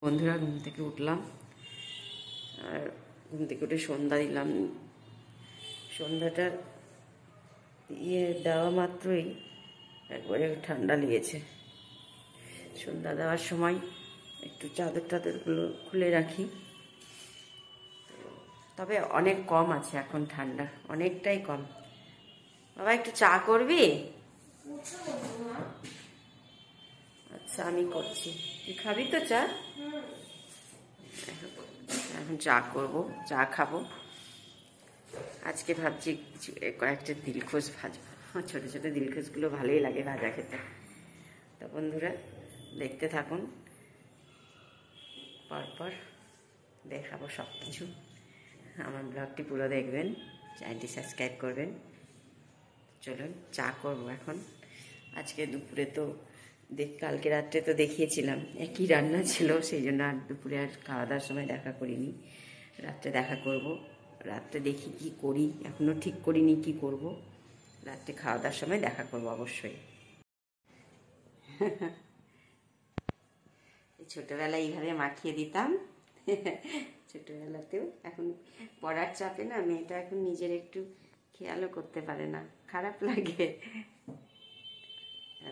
বন্ধুরা, ঘুম থেকে উঠলাম আর ঘুম থেকে উঠে সন্ধ্যা দিলাম। সন্ধ্যাটা দেওয়া মাত্রই একবারে ঠান্ডা লেগেছে। সন্ধ্যা দেওয়ার সময় একটু চাদরগুলো খুলে রাখি, তবে অনেক কম আছে এখন, ঠান্ডা অনেকটাই কম। বাবা, একটু চা করবি? আচ্ছা, আমি করছি। তুই খাবি তো চা? এখন চা করবো, চা খাবো। আজকে ভাবছি কয়েকটা দিলখোশ ভাজবো। ছোটো ছোটো দিলখোশগুলো ভালোই লাগে ভাজা খেতে। তো বন্ধুরা, দেখতে থাকুন, পরপর দেখাবো সব কিছু। আমার ব্লগটি পুরো দেখবেন, চ্যানেলটি সাবস্ক্রাইব করবেন। চলুন চা করবো এখন। আজকে দুপুরে তো কালকে রাত্রে তো দেখিয়েছিলাম একই রান্না ছিল, সেই জন্য আর দুপুরে আর খাওয়া দাওয়ার সময় দেখা করিনি। রাত্রে দেখা করব। রাত্রে দেখি কি করি, এখনও ঠিক করিনি কি করব। রাত্রে খাওয়া দাওয়ার সময় দেখা করব অবশ্যই। ছোটোবেলায় এইভাবে মাখিয়ে দিতাম। ছোটোবেলাতেও। এখন পড়ার চাপে না, মেয়েটা এখন নিজের একটু খেয়ালও করতে পারে না, খারাপ লাগে।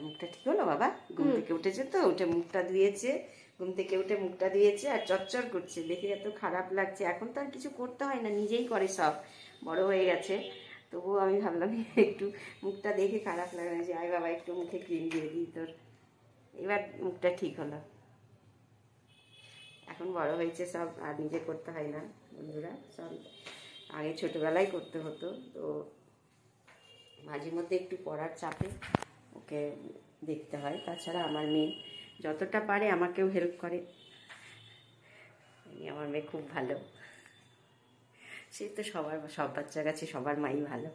মুখটা ঠিক হলো বাবা? ঘুম থেকে উঠেছে তো, উঠে মুখটা ধুয়েছে, ঘুম থেকে উঠে মুখটা ধুয়েছে আর চচ্চর করছে, দেখে এত খারাপ লাগছে। এখন তো আর কিছু করতে হয় না, নিজেই করে সব, বড় হয়ে গেছে। তবুও আমি ভাবলাম একটু মুখটা দেখে খারাপ লাগে না, যে আয় বাবা একটু মুখে ক্রিম দিয়ে দিই তোর। এবার মুখটা ঠিক হলো। এখন বড় হয়েছে সব, আর নিজে করতে হয় না বন্ধুরা, সব আগে ছোটবেলায় করতে হতো। তো মাঝে মধ্যে একটু পড়ার চাপে ওকে দেখতে হয়। তাছাড়া আমার মেয়ে যতটা পারে আমাকেও হেল্প করে। আমার মেয়ে খুব ভালো। সে তো সব বাচ্চার কাছে সবার মাই ভালো,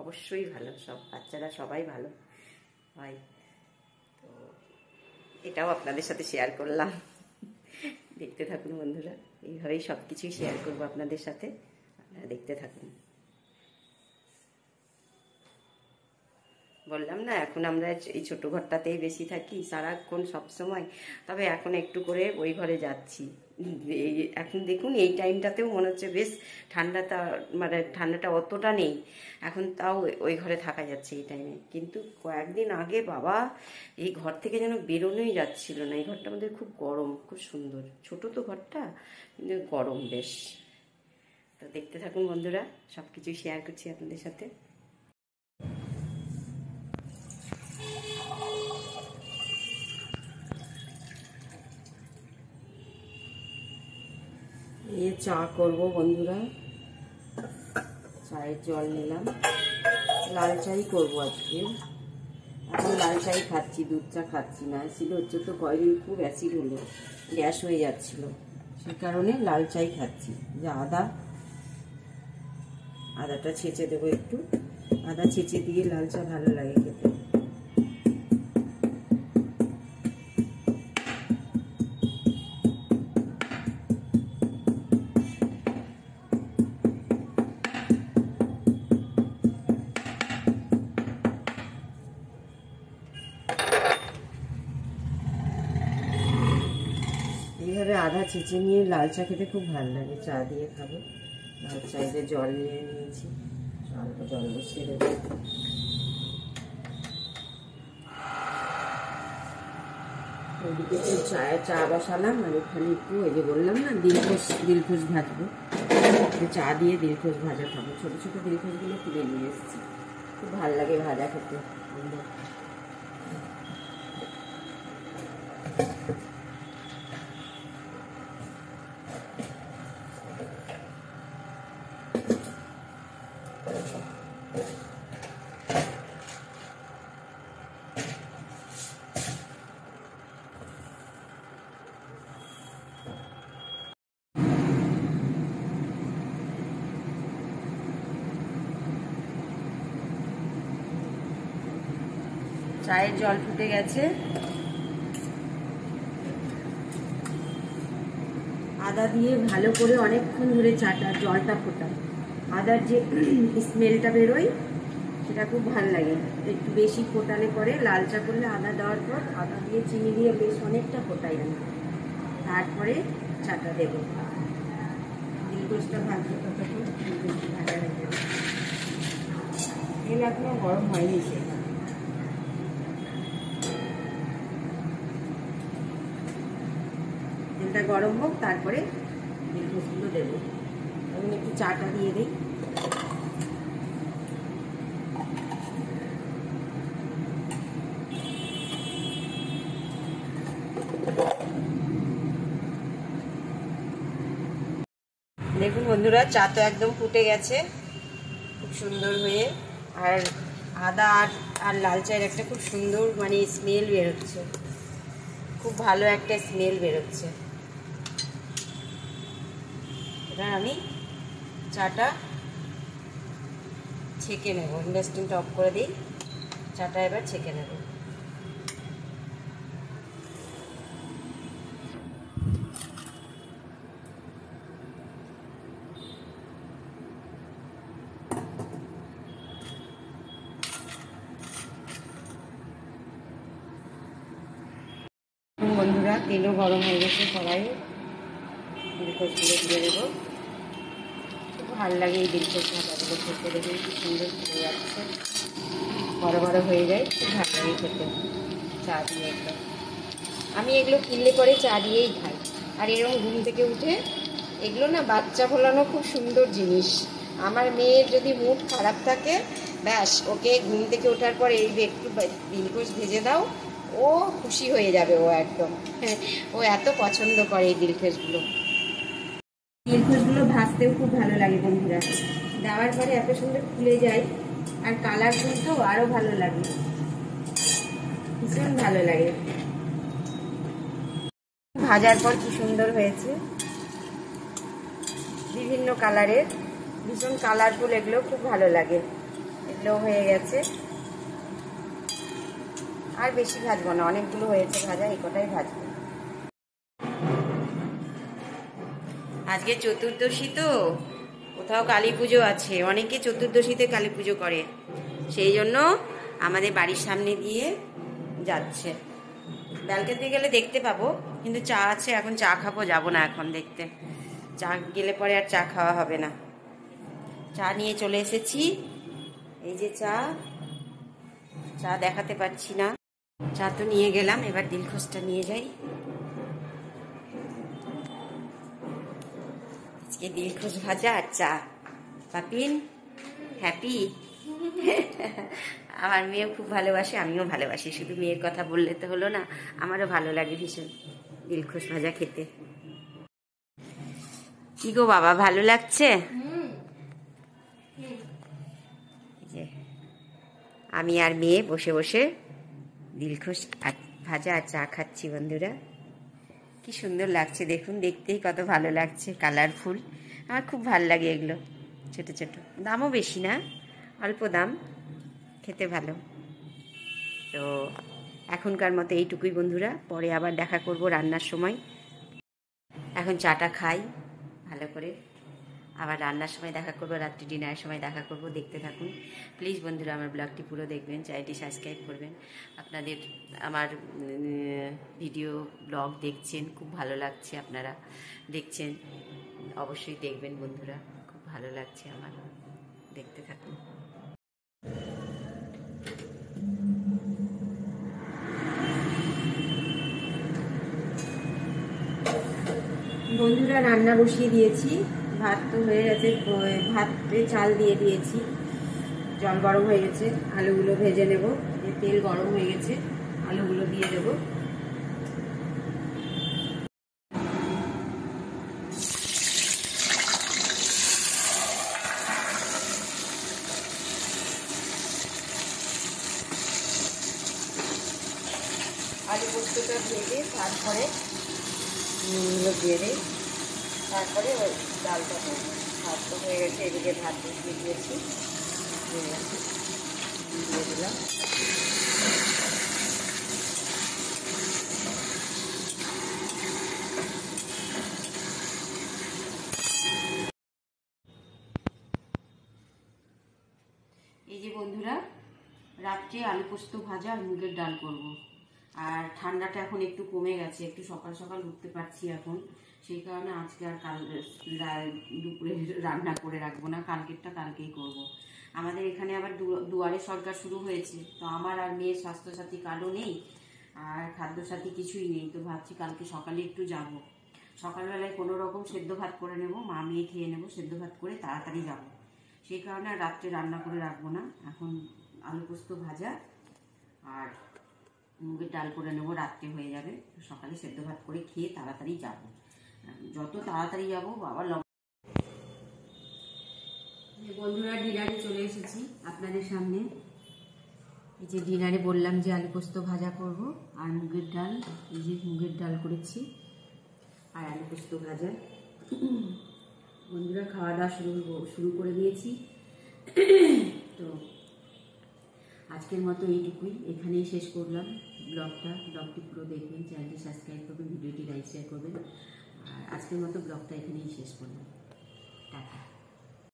অবশ্যই ভালো। সব বাচ্চারা সবাই ভালো হয়। তো এটাও আপনাদের সাথে শেয়ার করলাম। দেখতে থাকুন বন্ধুরা, এইভাবেই সব কিছুই শেয়ার করবো আপনাদের সাথে, আপনারা দেখতে থাকুন। বললাম না, এখন আমরা এই ছোট ঘরটাতেই বেশি থাকি সারাক্ষণ সবসময়। তবে এখন একটু করে ওই ঘরে যাচ্ছি। এখন দেখুন, এই টাইমটাতেও মনে হচ্ছে বেশ ঠান্ডাটা, মানে ঠান্ডাটা অতটা নেই এখন, তাও ওই ঘরে থাকা যাচ্ছে এই টাইমে। কিন্তু কয়েকদিন আগে বাবা, এই ঘর থেকে যেন বেরোনোই যাচ্ছিল না। এই ঘরটা আমাদের খুব গরম, খুব সুন্দর, ছোট তো ঘরটা, কিন্তু গরম বেশ। তো দেখতে থাকুন বন্ধুরা, সব কিছুই শেয়ার করছি আপনাদের সাথে। এই চা করব বন্ধুরা, চায়ের জল নিলাম, লাল চাই করবো আজকে। এখন লাল চাই খাচ্ছি, দুধ চা খাচ্ছি না। অ্যাসিড হচ্ছে তো, কয়দিন খুব অ্যাসিড হলো, গ্যাস হয়ে যাচ্ছিল, সে কারণে লাল চাই খাচ্ছি। যে আদাটা ছেঁচে দেবো একটু, আদা ছেঁচে দিয়ে লাল চা ভালো লাগে খেতে। এইভাবে আদা ছেঁচে নিয়ে লাল চা খেতে খুব ভালো লাগে, চা দিয়ে খাবো। লাল চাইতে জল নিয়ে নিয়েছি, জল বসিয়ে দেবো। ওইদিকে তো চা বসালাম, আর ওখানে একটু ওই যে বললাম না দিলখোশ ভাজবো। চা দিয়ে দিলখোশ ভাজা খাবো। ছোটো ছোটো দিলখোশগুলো কিনে নিয়ে এসেছি, খুব ভালো লাগে ভাজা খেতে। চায়ের জল ফুটে গেছে, আদা দিয়ে ভালো করে অনেকক্ষণ ধরে জলটা ফোটাই। আদার যে স্মেলটা বেরোয় সেটা খুব ভালো লাগে। একটু বেশি ফোটালে পরে, লাল চা করলে আদা দেওয়ার পর আদা দিয়ে চিনি দিয়ে বেশ অনেকটা ফোটাই আমি। তারপরে চাটা দেবো। দিলকোষটা ভাজবো ততক্ষণ দিলকোষটা ভাজা হয়ে যাবে। তেল এখনো গরম হয়নি, সে তেলটা গরম হোক, তারপরে দিলকোষগুলো দেবো। আমি একটু চাটা দিয়ে দিই। দেখুন বন্ধুরা, চা তো একদম ফুটে গেছে খুব সুন্দর হয়ে, আর আদা আর লাল চায়ের একটা খুব সুন্দর মানে স্মেল বেরোচ্ছে, খুব ভালো একটা স্মেল বেরোচ্ছে। এবার আমি চাটা ছেঁকে নেব। ইন্ডাস্ট্রিটা অফ করে দিই, চাটা এবার ছেঁকে নেব। বন্ধুরা, তেলও গরম হয়ে গেছে কড়াইয়ে, দিলকোষগুলো দিয়ে দেবো। খুব ভালো লাগে এই দিলকোষ ভাজাগুলো খেতে, দেখুন কি সুন্দর হয়ে যাচ্ছে, বড় বড় হয়ে যায়, খুব ভালো লাগে খেতে চা দিয়ে। একদম আমি এগুলো কিনলে পরে চা দিয়েই খাই। আর এরকম ঘুম থেকে উঠে এগুলো না বাচ্চা ভোলানো খুব সুন্দর জিনিস। আমার মেয়ের যদি মুড খারাপ থাকে, ব্যাস ওকে ঘুম থেকে ওঠার পর এই একটু দিলকোষ ভেজে দাও, ও খুশি হয়ে যাবে। ও একদম ও এত পছন্দ করে এই দিলকোষগুলো। দিলকোষগুলো ভাজতেও খুব ভালো লাগে বন্ধুরা, দেওয়ার পরে এত সুন্দর ফুলে যায়, আর কালারফুল তো আরো ভালো লাগে, ভীষণ ভালো লাগে। ভাজার পর কি সুন্দর হয়েছে, বিভিন্ন কালারের, ভীষণ কালারফুল, এগুলো খুব ভালো লাগে। এগুলো হয়ে গেছে, আর বেশি ভাজবো না, অনেকগুলো হয়েছে ভাজা, এই কটাই ভাজবো। আজকে চতুর্দশী তো, কোথাও কালী পুজো আছে, অনেকে চতুর্দশীতে কালী পুজো করে, সেই জন্য আমাদের বাড়ির সামনে দিয়ে যাচ্ছে। ব্যালকনিতে গেলে দেখতে পাবো, কিন্তু চা আছে, এখন চা খাবো, যাবো না এখন দেখতে। চা গেলে পরে আর চা খাওয়া হবে না। চা নিয়ে চলে এসেছি, এই যে চা, চা দেখাতে পারছি না। চা তো নিয়ে গেলাম, এবার দিলকোষটা নিয়ে যাই। আজকে দিলকোষ ভাজা আর চা। পাপিন হ্যাপি? আমার মেয়েও খুব ভালোবাসে, আমিও ভালোবাসি। শুধু মেয়ের কথা বললে তো হলো না, আমারও ভালো লাগে ভীষণ দিলকোষ ভাজা খেতে। কি গো বাবা, ভালো লাগছে? আমি আর মেয়ে বসে বসে দিলকোষ ভাজা আর চা খাচ্ছি বন্ধুরা। কি সুন্দর লাগছে দেখুন, দেখতেই কত ভালো লাগছে, কালারফুল। আমার খুব ভালো লাগে এগুলো, ছোট ছোট, দামও বেশি না, অল্প দাম, খেতে ভালো। তো এখনকার মতো এইটুকুই বন্ধুরা, পরে আবার দেখা করব রান্নার সময়। এখন চাটা খাই ভালো করে, আবার রান্নার সময় দেখা করব, রাত্রি ডিনারের সময় দেখা করব। দেখতে থাকুন প্লিজ বন্ধুরা, আমার ব্লগটি পুরো দেখবেন, চ্যানেলটি সাবস্ক্রাইব করবেন। আপনাদের আমার ভিডিও ব্লগ দেখছেন, খুব ভালো লাগছে, আপনারা দেখছেন, অবশ্যই দেখবেন বন্ধুরা, খুব ভালো লাগছে আমার। দেখতে থাকুন। বন্ধুরা, রান্না বসিয়ে দিয়েছি, ভাত তো হয়ে গেছে, ভাতে চাল দিয়ে দিয়েছি, জল গরম হয়ে গেছে, আলুগুলো ভেজে নেব। তেল গরম হয়ে গেছে, আলুগুলো দিয়ে দেব। আলু পোস্তটা ভেজে তারপরে নুনগুলো দিয়ে দিই, তারপরে ওই ডালটা দেবো। ভাত তো হয়ে গেছে, এদিকে ভাত বসিয়ে দিয়েছি, দিয়ে দিলাম। এই যে বন্ধুরা, রাত্রে আলু পোস্ত ভাজা আর মুগের ডাল করব। আর ঠান্ডাটা এখন একটু কমে গেছে, একটু সকাল সকাল উঠতে পারছি এখন, সেই কারণে আজকে আর কাল দুপুরে রান্না করে রাখবো না, কালকেরটা কালকেই করব। আমাদের এখানে আবার দুয়ারে সরকার শুরু হয়েছে, তো আমার আর মেয়ের স্বাস্থ্যসাথী কার্ডও নেই আর খাদ্যসাথী কিছুই নেই, তো ভাবছি কালকে সকালে একটু যাব। সকালবেলায় কোনো রকম সেদ্ধ ভাত করে নেব, মা মেয়ে খেয়ে নেব, সেদ্ধ ভাত করে তাড়াতাড়ি যাব। সেই কারণে আর রাত্রে রান্না করে রাখবো না, এখন আলু পোস্ত ভাজা আর মুগের ডাল করে নেবো, রাত্রে হয়ে যাবে, সকালে সেদ্ধ ভাত করে খেয়ে তাড়াতাড়ি যাব। যত তাড়াতাড়ি যাবো বাবা। বন্ধুরা, ডিনারে চলে এসেছি আপনাদের সামনে। এই যে ডিনারে বললাম যে আলু পোস্ত ভাজা করব আর মুগের ডাল, এই যে মুগের ডাল করেছি আর আলু পোস্ত ভাজা। বন্ধুরা, খাওয়া দাওয়া শুরু করে দিয়েছি। তো আজকের মতো এইটুকুই, এখানেই শেষ করলাম ব্লগটি পুরো দেখবেন, চ্যানেলটি সাবস্ক্রাইব করবেন, ভিডিওটি লাইক শেয়ার করবেন। আর আজকের মতো ব্লগটা এখানেই শেষ করলাম।